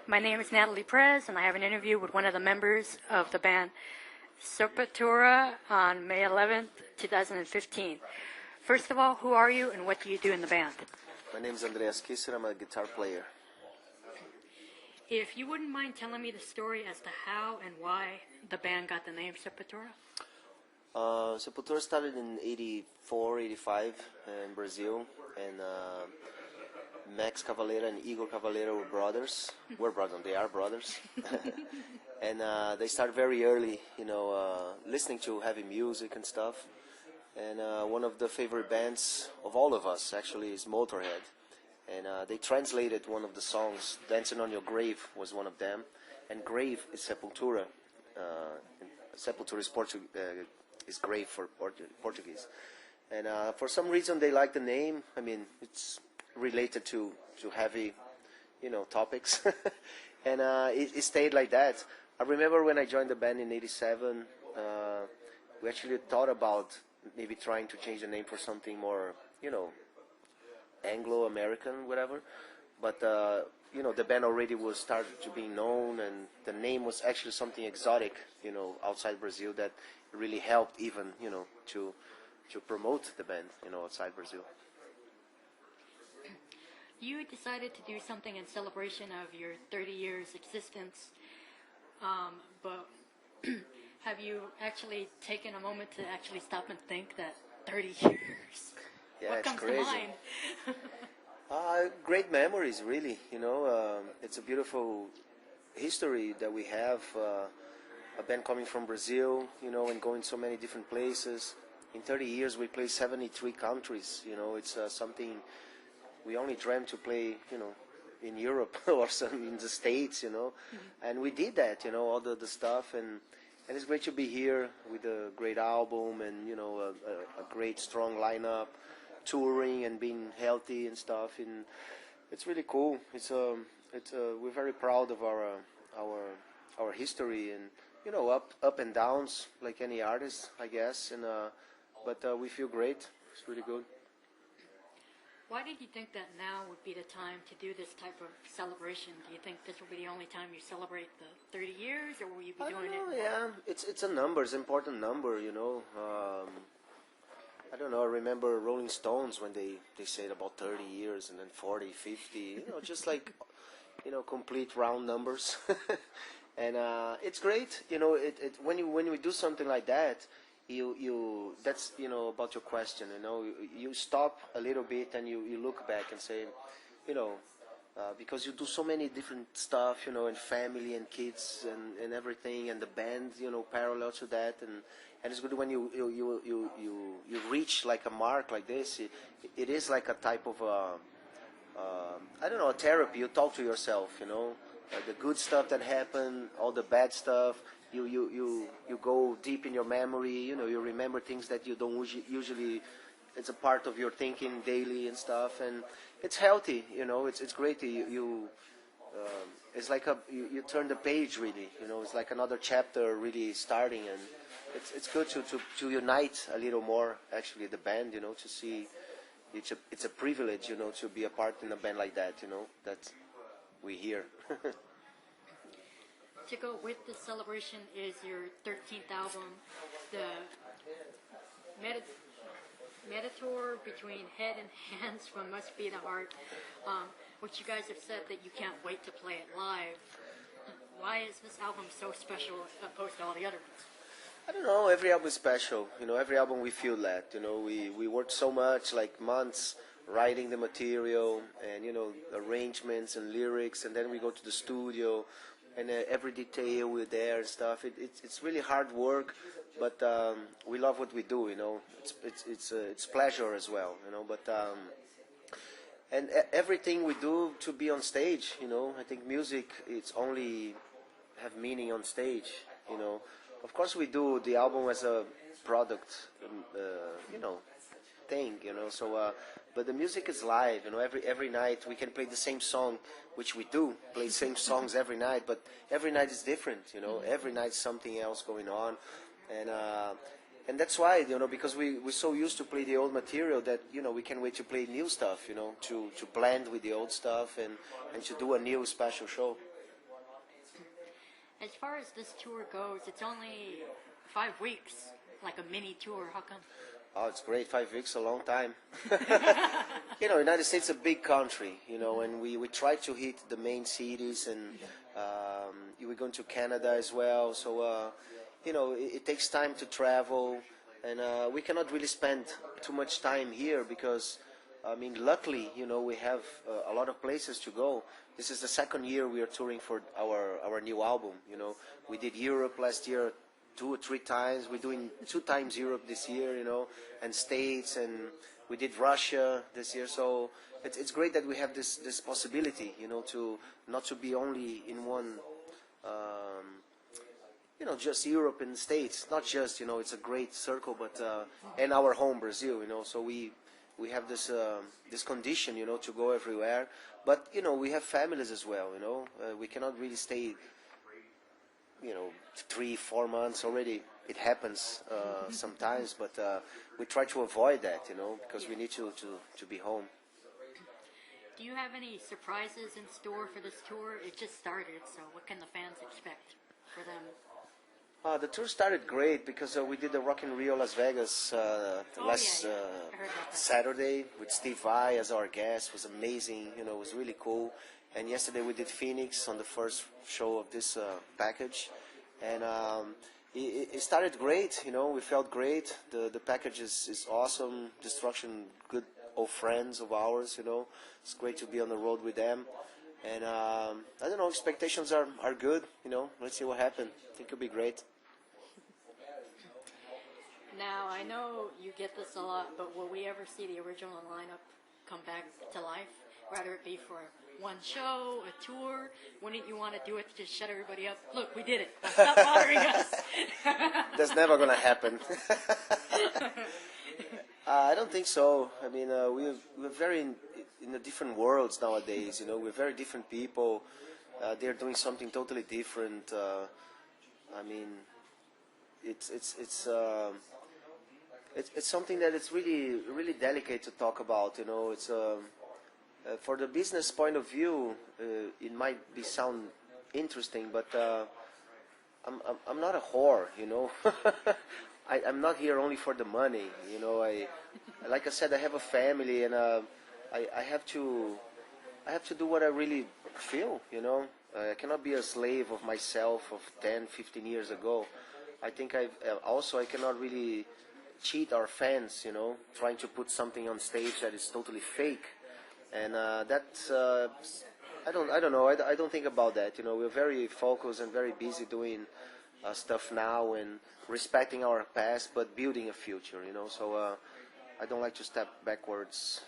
My name is Natalie, and I have an interview with one of the members of the band Sepultura on May 11th, 2015. First of all, who are you and what do you do in the band? My name is Andreas Kisser. I'm a guitar player. If you wouldn't mind telling me the story as to how and why the band got the name Sepultura? Sepultura started in 84, 85 in Brazil, and Max Cavalera and Igor Cavalera were brothers. They are brothers. And they started very early, listening to heavy music and stuff. And one of the favorite bands of all of us, actually, is Motorhead. And they translated one of the songs, Dancing on Your Grave was one of them. And grave is Sepultura. Sepultura is grave for Portuguese. And for some reason they like the name. I mean, it's related to heavy, topics. And it stayed like that. I remember when I joined the band in 87, we actually thought about maybe trying to change the name for something more, Anglo-American, whatever. But, the band already was started to be known, and the name was actually something exotic, outside Brazil that really helped even, to promote the band, outside Brazil. You decided to do something in celebration of your 30 years existence, but have you actually taken a moment to actually stop and think that 30 years? Yeah, what it's comes crazy. to mind? Great memories, really. It's a beautiful history that we have. A band coming from Brazil, and going so many different places. In 30 years, we played 73 countries. It's something we only dreamt to play, in Europe or in the States, Mm-hmm. And we did that, all the stuff. And it's great to be here with a great album and, a great, strong lineup, touring and being healthy and stuff. And it's really cool. We're very proud of our history and, up and downs like any artist, I guess. And but we feel great. It's really good. Why did you think that now would be the time to do this type of celebration? Do you think this will be the only time you celebrate the 30 years, or will you be doing it? Yeah, it's a number, it's an important number, I don't know, I remember Rolling Stones when they said about 30 years and then 40, 50, just like, complete round numbers. And it's great, when we do something like that, you that's about your question, you stop a little bit and you look back and say, because you do so many different stuff, and family and kids and everything, and the band, parallel to that, and it's good when you reach like a mark like this. It is like a type of I don't know, a therapy. You talk to yourself, the good stuff that happened, all the bad stuff. You go deep in your memory. You remember things that you don't usually. It's a part of your thinking daily and stuff, and it's healthy. It's great. It's like you turn the page really. It's like another chapter really starting, and it's good to unite a little more. Actually, the band. To see. It's a privilege. To be a part in a band like that. That we hear. To go with the celebration is your 13th album, the Metator Between Head and Hands from Must Be the Heart, which you guys have said that you can't wait to play it live. Why is this album so special opposed to all the other ones? I don't know, every album is special. Every album we feel that. We worked so much, like months, writing the material and, arrangements and lyrics, and then we go to the studio. And every detail we're there and stuff. It's really hard work, but we love what we do. It's pleasure as well. But and everything we do to be on stage. I think music it's only have meaning on stage. Of course we do the album as a product. Thing. So. But the music is live, every night we can play the same song, which we do, play same songs every night, but every night is different, every night something else going on, and that's why, because we're so used to play the old material that, we can't wait to play new stuff, to blend with the old stuff and to do a new special show. As far as this tour goes, it's only 5 weeks, like a mini tour. How come? Oh, it's great. 5 weeks, a long time. You know, United States is a big country, you know, and we try to hit the main cities, and we're going to Canada as well. So, you know, it takes time to travel, and we cannot really spend too much time here because, I mean, luckily, you know, we have a lot of places to go. This is the second year we are touring for our new album, you know. We did Europe last year 2 or 3 times. We're doing 2 times Europe this year, you know, and States, and we did Russia this year. So it's great that we have this possibility, you know, to not to be only in one, you know, just Europe and States. Not just, you know, it's a great circle, but and our home Brazil, you know. So we have this condition, you know, to go everywhere. But you know, we have families as well, you know. We cannot really stay, you know, 3-4 months already. It happens sometimes, but we try to avoid that, you know, because we need to be home. Do you have any surprises in store for this tour? It just started, so what can the fans expect for them? The tour started great because we did the Rock in Rio Las Vegas last I heard about that. Saturday with Steve Vai as our guest. It was amazing, you know, it was really cool. And yesterday we did Phoenix on the first show of this package. And it started great, you know, we felt great. The package is awesome. Destruction, good old friends of ours, you know. It's great to be on the road with them. And I don't know, expectations are good, you know. Let's see what happens. I think it'll be great. Now, I know you get this a lot, but will we ever see the original lineup come back to life? Rather it be for one show, a tour? Wouldn't you want to do it to just shut everybody up? Look, we did it. Stop bothering us. That's never going to happen. I don't think so. I mean, we're very in the different worlds nowadays. You know, we're very different people. They're doing something totally different. I mean, it's something that it's really delicate to talk about. You know, it's for the business point of view, it might sound interesting, but I'm not a whore. You know, I'm not here only for the money. You know, like I said, I have a family, and I have to do what I really feel. You know, I cannot be a slave of myself of 10, 15 years ago. I think I cannot really cheat our fans, you know, trying to put something on stage that is totally fake, and that's I don't know. I don't think about that. You know, we're very focused and very busy doing stuff now and respecting our past, but building a future. You know, so I don't like to step backwards.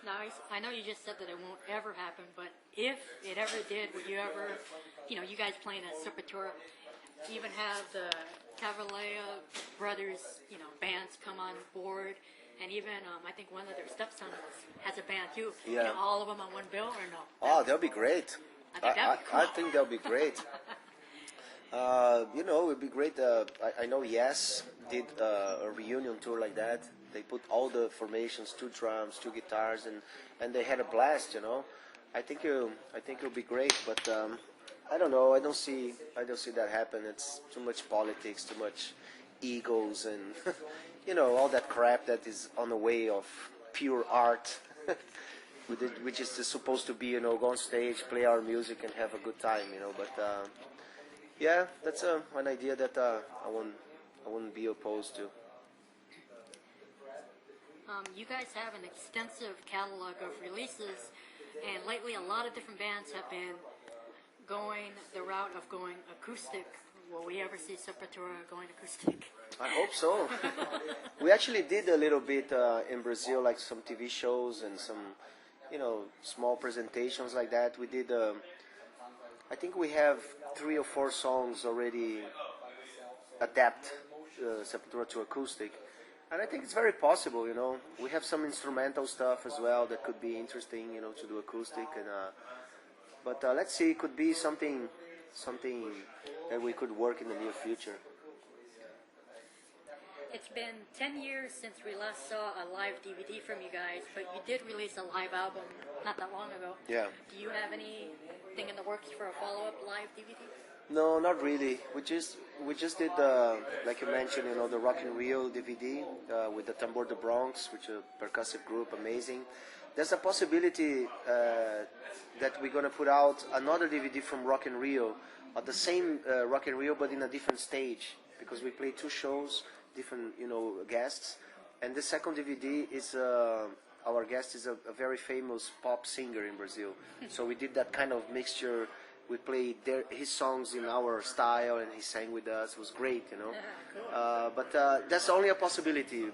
Now, I know you just said that it won't ever happen, but if it ever did, would you ever, you know, you guys playing at Sepultura, even have the Cavalera brothers, you know, bands come on board, and even I think one of their stepsons has a band too. Yeah. You know, all of them on one bill, or no? Oh, that'll be great. I think that'd be cool. I think that'll be great. You know, it'd be great. I know Yes did a reunion tour like that. They put all the formations, 2 drums, 2 guitars, and they had a blast. You know, I think it'll be great. But I don't know. I don't see that happen. It's too much politics, too much egos, and you know, all that crap that is on the way of pure art, which is just supposed to be, you know, go on stage, play our music, and have a good time. You know, but yeah, that's an idea that I wouldn't be opposed to. You guys have an extensive catalog of releases, and lately a lot of different bands have been going the route of going acoustic. Will we ever see Sepultura going acoustic? I hope so. We actually did a little bit in Brazil, like some TV shows and some, you know, small presentations like that. We did. I think we have 3 or 4 songs already adapt Sepultura to acoustic. And I think it's very possible, you know. We have some instrumental stuff as well that could be interesting, you know, to do acoustic. And but let's see, it could be something that we could work in the near future. It's been 10 years since we last saw a live DVD from you guys, but you did release a live album not that long ago. Yeah. Do you have any anything in the works for a follow-up live DVD? No, not really. We just did like you mentioned, the Rock in Rio DVD with the Tambor de Bronx, which is a percussive group, amazing. There's a possibility that we're gonna put out another DVD from Rock in Rio, at the same Rock in Rio, but in a different stage, because we play two shows, different guests, and the second DVD is. Our guest is a very famous pop singer in Brazil, so we did that kind of mixture. We played his songs in our style, and he sang with us. It was great, But that's only a possibility.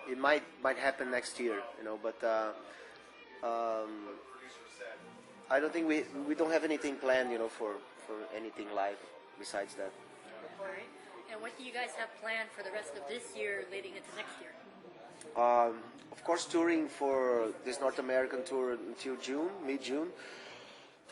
It might happen next year, But I don't think we don't have anything planned, for anything live besides that. All right. And what do you guys have planned for the rest of this year, leading into next year? Of course, touring for this North American tour until June, mid-June.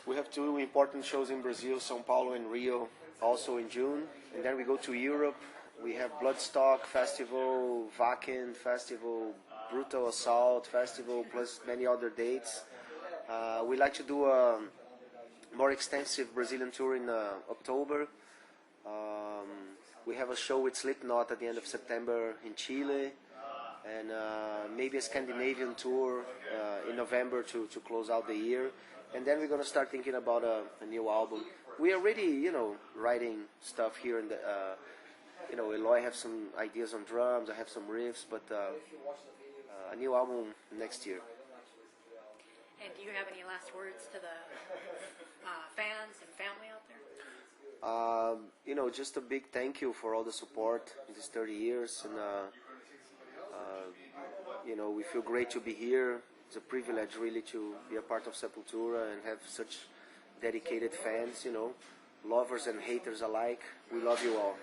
We have two important shows in Brazil, São Paulo and Rio, also in June. And then we go to Europe. We have Bloodstock Festival, Wacken Festival, Brutal Assault Festival, plus many other dates. We like to do a more extensive Brazilian tour in October. We have a show with Slipknot at the end of September in Chile. And maybe a Scandinavian tour in November to close out the year. And then we're going to start thinking about a new album. We are already, writing stuff here. Eloy have some ideas on drums, I have some riffs, but a new album next year. And do you have any last words to the fans and family out there? Just a big thank you for all the support in these 30 years. And, we feel great to be here. It's a privilege really to be a part of Sepultura and have such dedicated fans, lovers and haters alike. We love you all.